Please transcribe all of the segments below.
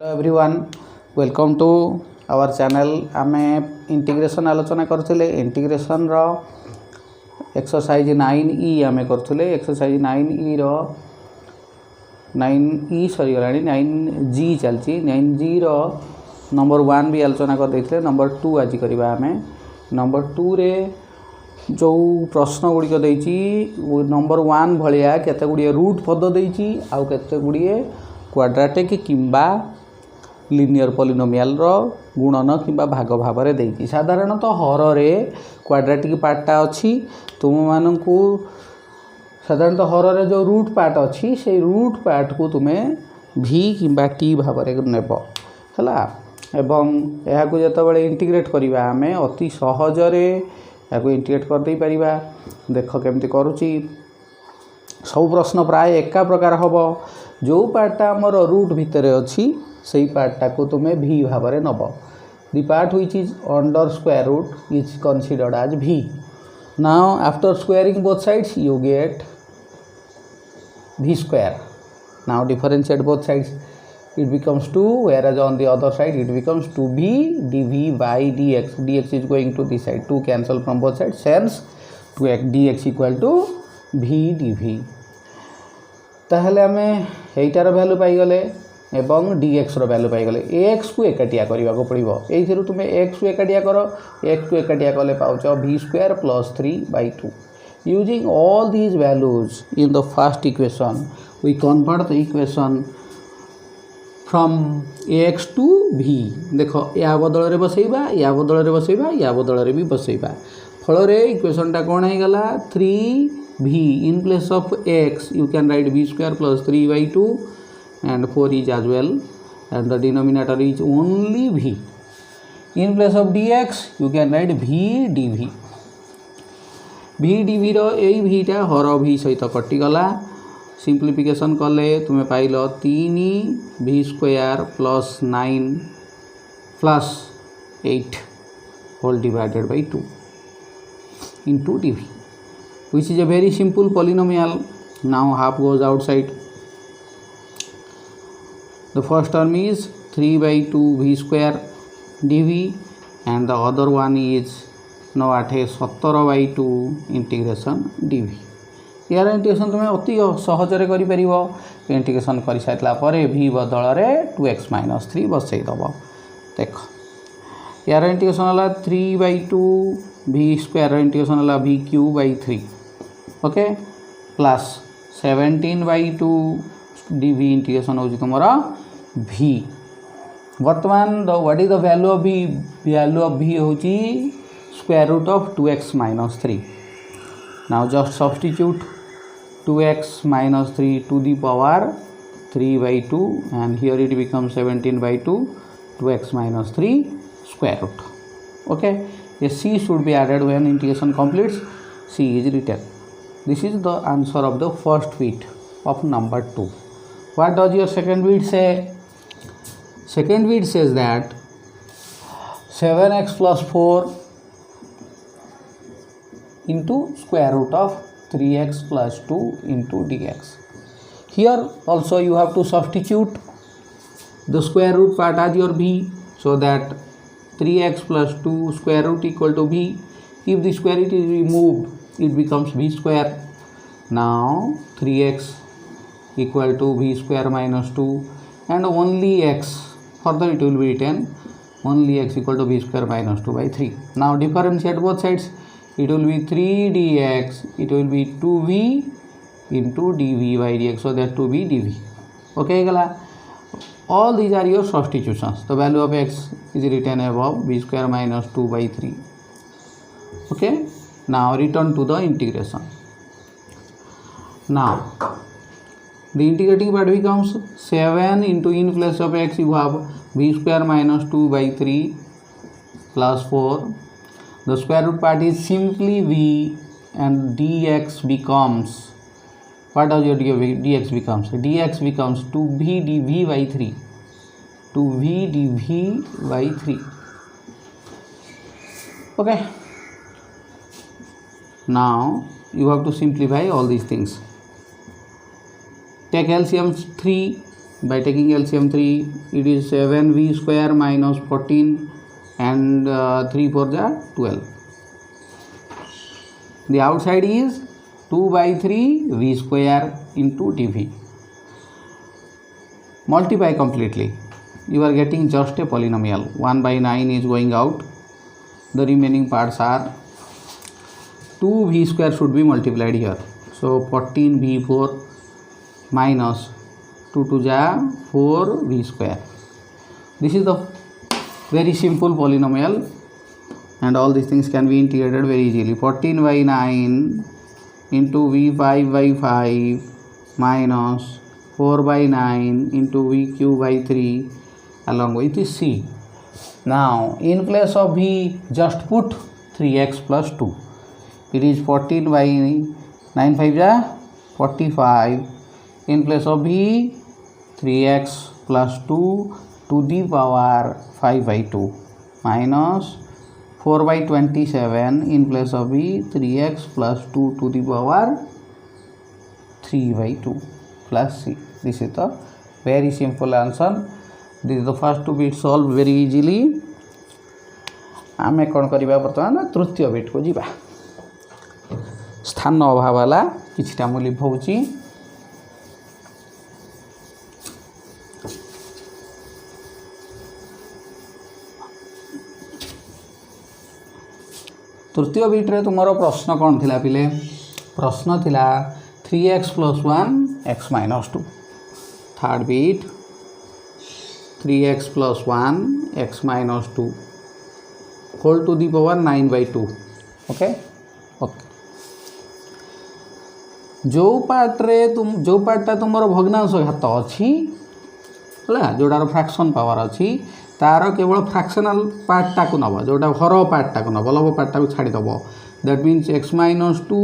Hello everyone, welcome to our channel. आमे integration आलोचना करथिले। इंटीग्रेशन रो एक्सरसाइज 9E आमे करथिले। एक्सरसाइज 9E रो 9E सरी गलानी 9G चलची। 9G रो नंबर 1 भी आलोचना कर देथिले। नंबर 2 आज करिबा आमे। नंबर 2 रे जो प्रश्न गुड़िक देछि नंबर 1 भलिया केते गुड़िए रूट पद देछि आउ केते गुड़िए क्वाड्रेटिक किंबा लिनियर पॉलिनोमियल रो गुणन किंबा भाग भाव रे देछि। साधारणतः हर रे क्वाड्रेटिक पार्टटा अछि। तुम मानकू साधारणतः हर रे जो रूट पार्ट अछि से रूट पार्ट को तुमे v किंबा t भाव रे नेबो हला। एवं एहा को जतबेले इंटीग्रेट करिबा हमें अति सहज रे या को इंटीग्रेट कर दे परिबा। देखो केमती करूची। सब प्रश्न प्राय एका प्रकार हबो। जो पार्टटा हमर रूट भितरे अछि सही पार्टटा को तुमे v भाव रे नबो। The part which is under square root is considered as v। Now after squaring both sides you get v square. Now differentiate both sides, it becomes 2, whereas on the other side it becomes 2v dv by dx. Dx is going to this side, 2 cancel from both sides, hence 2x dx equal to v dv. ताहले हमें एटार value pi गले एवं dx रो value pi गले। x को एकाटिया करबा को पड़िबो। एथिरु तुमे x को एकाटिया करो। x को एकाटिया कले पाउचो v square plus 3/2. Using all these values in the first equation, we convert the equation from x to v. देखो या बदल रे बसैबा, या बदल रे बसैबा, या बदल रे भी बसैबा। फल रे इक्वेशन टा कोन हे गला 3v in place of x you can write v square plus 3/2 and 4 is as well, and the denominator is only v. In place of dx you can write v dv. v dv row AE v टा हर v सहित कटि गला। Simplification कले तुमे पाइलो 3v square plus 9 plus 8 whole divided by 2 into dv, which is a very simple polynomial. Now half goes outside. The first term is 3/2 v square dv and the other one is now at 17/2 integration dv. यार integration तुम अति सहज रे करि परिबो। Integration करि साइतला परे v बदल रे 2x - 3 बसै दबो। देखो यार इंटीग्रेशन हला 3/2 v स्क्वायर इंटीग्रेशन हला v³ 3 okay plus 17/2 dv integration हो तुमरा v। वर्तमान what is the value of v? Value of v होची square root of 2x - 3. Now just substitute 2x - 3 to the power 3/2 and here it becomes 17/2 2x - 3 square root. Okay, a c should be added when integration completes. C is written. This is the answer of the first bit of number 2. What does your second bit say? Second bit says that 7x plus 4 into square root of 3x plus 2 into dx. Here also you have to substitute the square root part as your v, so that 3x plus 2 square root equal to v. If the square root is removed, it becomes v square. Now 3x equal to v square minus 2 and only x. Further it will be written only x equal to v square minus 2/3. Now differentiate both sides. It will be 3 dx, it will be 2v into dv by dx, so that 2v dv. Okay gala. All these are your substitutions. The value of x is written above v square minus 2/3. Okay, now return to the integration. Now the integrating part becomes 7 into, in place of x you have v square minus 2/3 plus 4. The square root part is simply v and dx becomes, what does your dx becomes? Dx becomes 2v dv by 3. 2v dv by 3. Okay. Now you have to simplify all these things. Take LCM 3 by taking LCM 3, it is 7v square minus 14 and 3 4 ja 12. The outside is 2 by 3 v square into dv. Multiply completely. You are getting just a polynomial. 1 by 9 is going out. The remaining parts are 2v square should be multiplied here. So 14v4 minus 2 2 ja 4v square. This is the very simple polynomial, and all these things can be integrated very easily. 14 by 9 into v5 by 5 minus 4 by 9 into vq by 3 along with c. Now in place of v, just put 3x plus 2. It is 14 by 9 5 ja 45. In place of v, 3x plus 2 to the power 5 by 2 minus 4 by 27. In place of v, 3x plus 2 to the power 3 by 2 plus c. This is the very simple answer. This is the first two bit solved very easily. आमे कौन करिबा बर्तमान तृतीय bit को जीवा. स्थान अभाव वाला किछटा मु लिखौची. तृतीय बिट रे तुमरो प्रश्न कौन थिला पिले? प्रश्न थिला 3x plus 1 x minus 2. Third bit 3x plus 1 x minus 2 whole to the power 9 by 2. Okay okay. जो पार्टा तुमरो भग्नांश घात अच्छी है, जोटार फ्रैक्शन पावर अच्छी, तार केवल फ्रैक्शनल पार्टा को नब, जोटा हर पार्टा को नब, लव पार्टा को छाड़ीदेव. That means x minus 2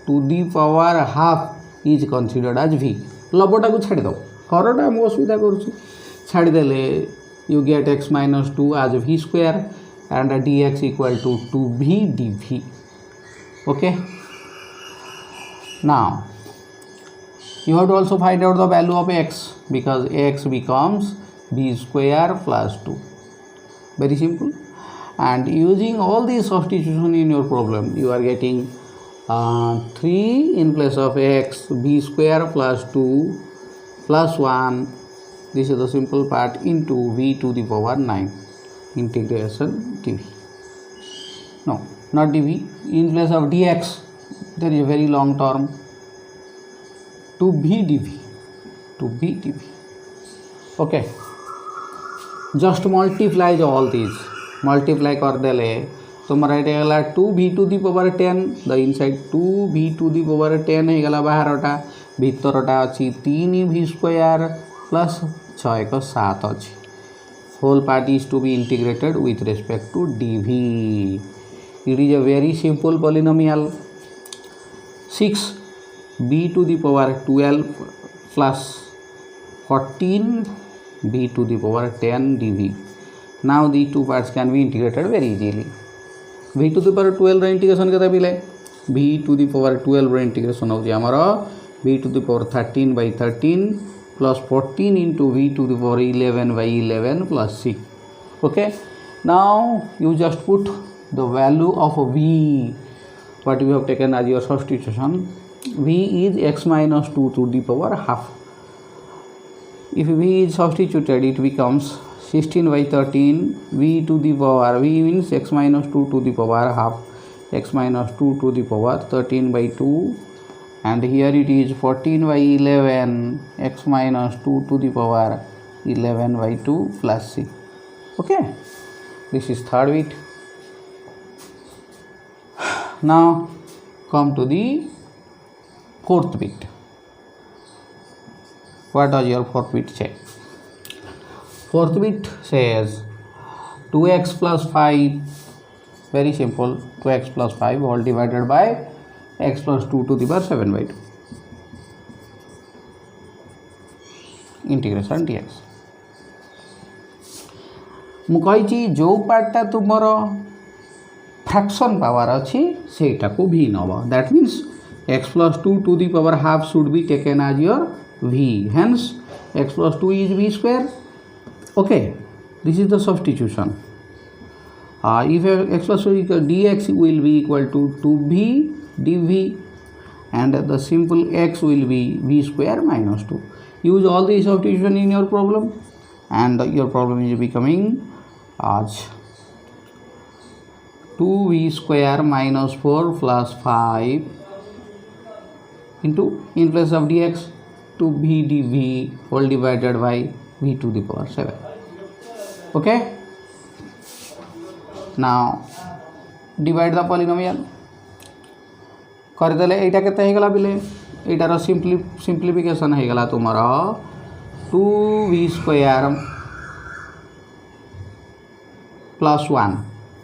to the power half is considered as v. लवटा को छाड़ीदेव, हरटा आम असुविधा करुदेले you get x minus 2 as v square and dx equal to 2v dv. Okay. Now you have to also find out the value of x, because x becomes v square plus 2. Very simple. And using all these substitution in your problem, you are getting 3 in place of x, v square plus 2 plus 1. This is the simple part into v to the power 9 integration dv. No, not dv. In place of dx, there is a very long term, 2v dv, 2v dv. Okay. Just multiply all these. Multiply कर देले तुम्हारा ये गला 2v to the power 10. The inside 2v to the power 10 है गला बाहरटा, भीतरटा अच्छी 3v square plus 6 को 7 अच्छी. Whole part is to be integrated with respect to dv. It is a very simple polynomial. 6b to the power 12 plus 14 b to the power 10 dv. Now these two parts can be integrated very easily. v to the power 12 रे integration केते बिले? v to the power 12 रे integration हो हमरो v to the power 13 by 13 plus 14 into v to the power 11 by 11 plus 6. Okay. Now you just put the value of v, what you have taken as your substitution. v is x minus 2 to the power half. If v is substituted, it becomes 16 by 13 v to the power, v means x minus 2 to the power half, x minus 2 to the power 13 by 2, and here it is 14 by 11 x minus 2 to the power 11 by 2 plus c. Okay, this is third bit. Now come to the fourth bit. What does your fourth bit say? Fourth bit says 2x plus 5. Very simple. 2x plus 5 all divided by x plus 2 to the power 7 by 2. Integration dx. मु कही जो पार्टा तुमर fraction power अच्छी सेटा को v नब. That means x plus 2 to the power half should be taken as your v. Hence x plus 2 is v square. Okay, this is the substitution. If x plus 2 equal dx will be equal to 2v dv, and the simple x will be v square minus 2. Use all the substitution in your problem, and your problem is becoming as 2v square minus 4 plus 5 into, in place of dx, 2v dv whole divided by v to the power 7. Okay, now divide the polynomial करदेले एटा केते हे गला बिले एटार सिंप्लिफिकेशन हे गला तुमर 2v square plus 1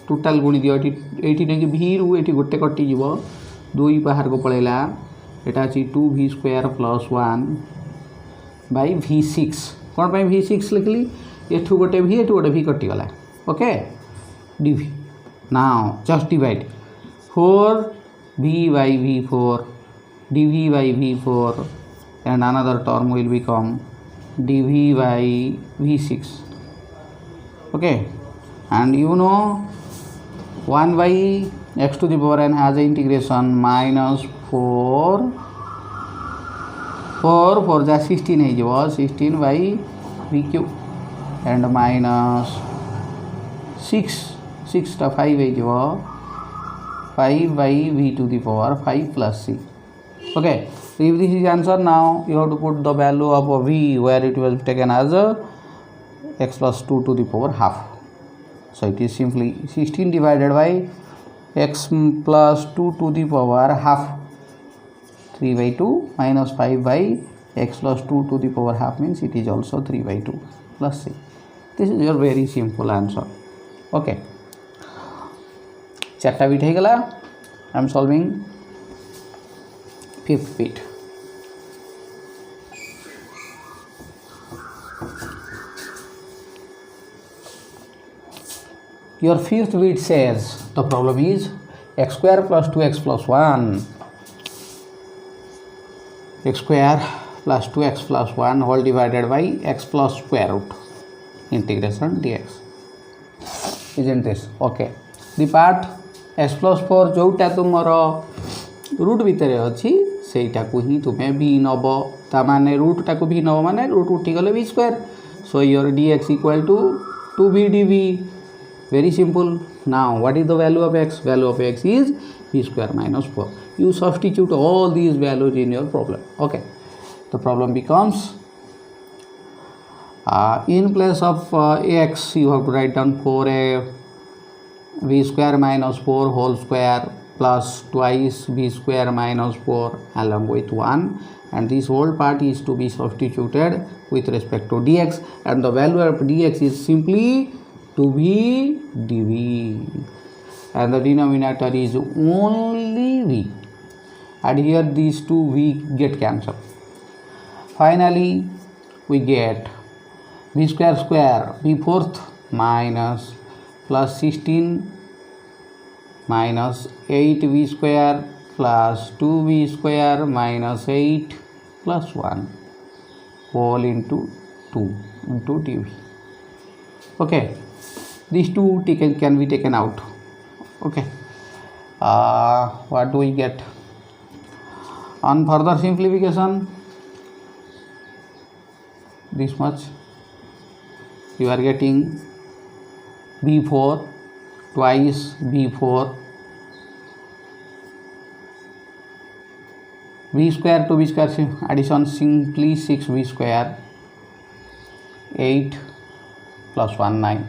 total गुणी दियो eighty ने v रु एटी गोटे कटि जीवो 2 बाहर को पळेला एटा अछि 2v square plus 1 bye v6 कोन पय v6 लिखली एठु गोटे v कटि गला. Okay, dv now just divide 4v by v4 dv by v4 and another term will become dv by v6. Okay, and you know 1 by x to the power n has a integration minus 4 जा 16 है जो 16 by v cube and minus 6 टा 5 है जो 5 by v to the power 5 plus c. Okay, so if this is answer, now you have to put the value of v where it was taken as x plus 2 to the power half. So it is simply 16 divided by x plus 2 to the power half, 3 by 2 minus 5 by x plus 2 to the power half means it is also 3 by 2 plus c. This is your very simple answer. Okay, चार्टा bit हो गला. I am solving fifth bit. Your fifth bit says the problem is x square plus 2x plus 1, x square plus 2x plus 1 whole divided by x plus square root integration dx. Isn't this okay? The part x plus 4 जोटा तुमर root भितर अच्छी सेटा को ही तुम्हें भी नब ता माने रूट टा को भी नब माने रूट उठी गले v square. So your dx equal to 2v dv. Very simple. Now what is the value of x? Value of x is v square minus 4. You substitute all these values in your problem. Okay, the problem becomes in place of x you have to write down 4a v square minus 4 whole square plus twice v square minus 4 along with 1, and this whole part is to be substituted with respect to dx, and the value of dx is simply 2v dv, and the denominator is only v, and here these two v get cancelled. Finally we get v square v fourth minus plus 16 minus 8v square plus 2v square minus 8 plus 1 whole into 2 into dv. Okay, these two can be taken out. Okay, what do we get on further simplification? This much you are getting v4 twice v4 v square to v square addition simply 6v square 8 plus 1 9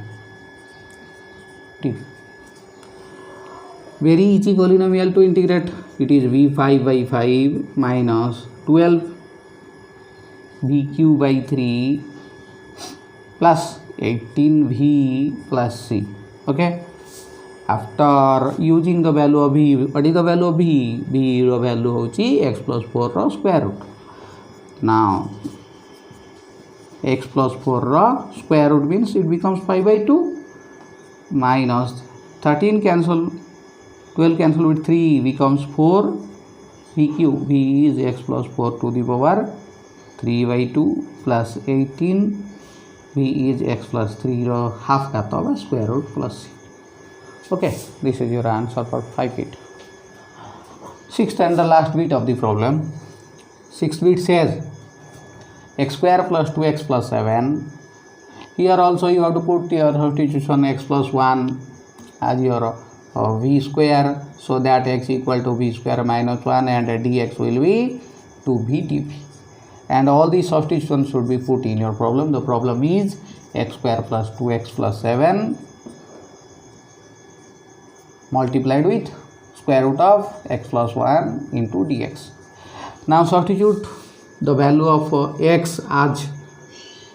t. Very easy polynomial to integrate. It is v5 by 5 minus 12 vq by 3 plus 18v plus c. Okay, after using the value of v, what is the value of v? V ro value hochi x plus 4 ro square root. Now x plus 4 ro square root means it becomes 5 by 2 minus 13 cancel, 12 cancel with 3 becomes 4 v cube. V is x plus 4 to the power 3/2 plus 18 v is x plus 3 रो half का तो अब square root plus c. Okay, this is your answer for 5 bit. Sixth and the last bit of the problem. Sixth bit says x square plus 2x plus 7. Here also you have to put your substitution x plus 1 as your v square, so that x equal to v square minus 1 and dx will be 2v dv. And all these substitutions should be put in your problem. The problem is x square plus 2x plus 7 multiplied with square root of x plus 1 into dx. Now substitute the value of x as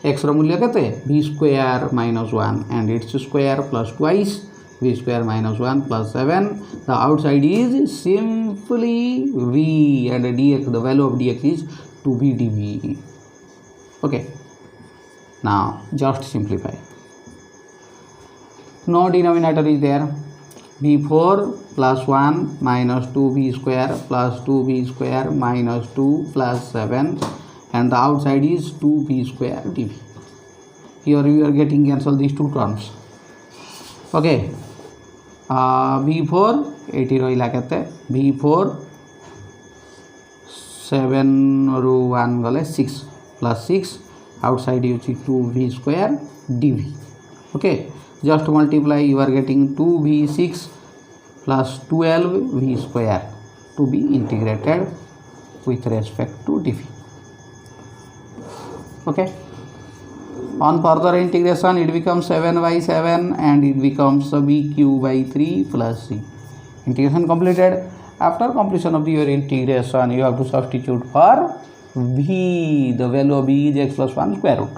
x रो मूल्य केते v square minus 1 and its square plus twice v square minus 1 plus 7. The outside is simply v and dx, the value of dx is 2v dv. Okay, now just simplify. No denominator is there. v4 plus 1 minus 2v square plus 2v square minus 2 plus 7, and the outside is 2v square dv. Here you are getting cancel these two terms. Okay, v4 80 रही केते v4 7 रू 1 गले 6 plus 6 outside you see 2v square dv. Okay, just multiply, you are getting 2v6 plus 12v square to be integrated with respect to dv. Okay, on further integration it becomes 7 by 7 and it becomes bq by 3 plus c. Integration completed. After completion of your integration, you have to substitute for v. The value of v is x plus 1 square root.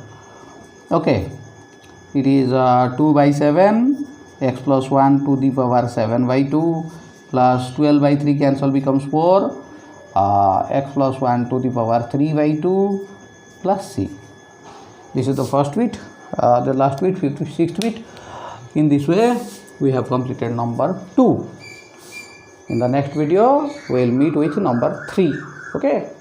Okay, it is 2 by 7 x plus 1 to the power 7 by 2 plus 12 by 3 cancel becomes 4 x plus 1 to the power 3 by 2 plus c. This is the first bit. The last bit, 56th bit. In this way we have completed number 2. In the next video we will meet with number 3. Okay.